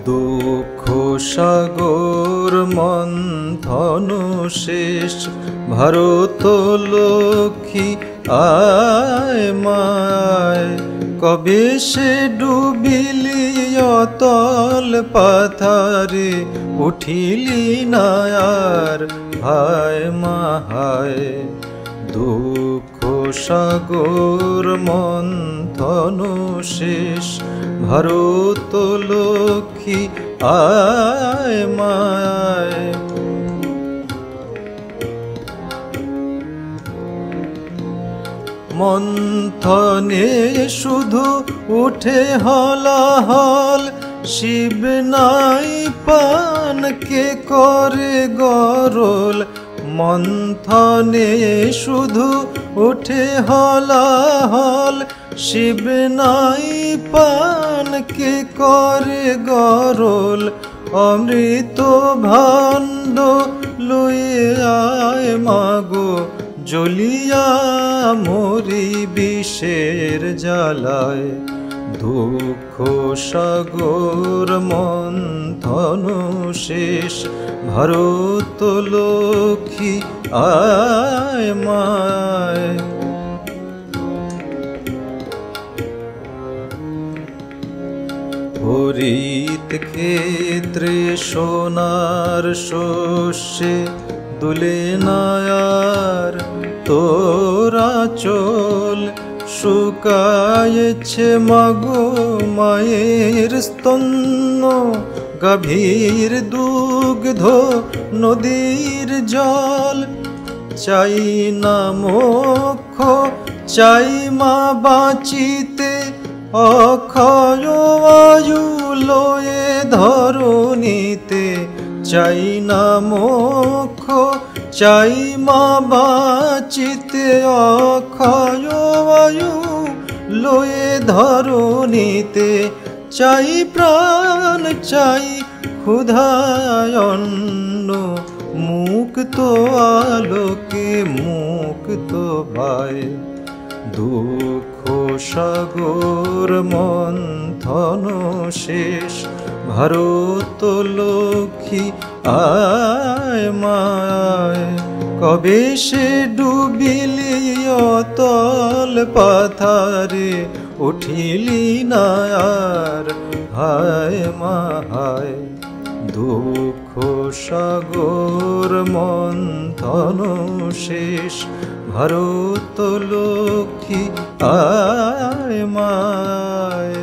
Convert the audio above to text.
দুঃখ সাগর মন্থন শেষ, ভারত লক্ষ্মী আয় মায়। কবে সে ডুবিলি অতল পাথারে, উঠিলি না আর হায় মা হায়। দুঃখ সাগর মন্থন শেষ, ভারত লক্ষ্মী আয় মায়। মন্থনে শুধু উঠে হলাহল, শিব নাই পান কে করে গরল। মন্থনে শুধু উঠে হলাহল, শিব নাই পান কে করে গরল। অমৃত ভাণ্ড লয়ে আয় মাগো, জ্বলিয়া মরি বিষের জ্বালায়। দুঃখ সাগর মন্থন শেষ, ভারত লক্ষ্মী আয় মায়। হরিত ক্ষেত্রে সোনার শস্যে, দুলে নায়ার তোরা চল। শুকায়েছে মাগো মায়ের স্তন্য, গভীর দুগ্ধ নদীর জল। চাই না মোক্ষ চাই মা বাঁচিতে, অক্ষয় আয়ু লয়ে ধরণীতে। চাই না মোক্ষ চাই মা বাঁচিতে, অক্ষয় আয়ু লয়ে ধরণীতে। চাই প্রাণ চাই ক্ষুধায় অন্ন, মুক্ত আলোকে মুক্ত ভাই। দুঃখ সাগর মন্থন শেষ, ভারত লক্ষ্মী আয় মায়। কবে সে ডুবিলি অতল পাথারে, উঠিলি না আর হায় মা হায়। দুঃখ সাগর মন্থন শেষ, ভারত লক্ষ্মী আয় মায়।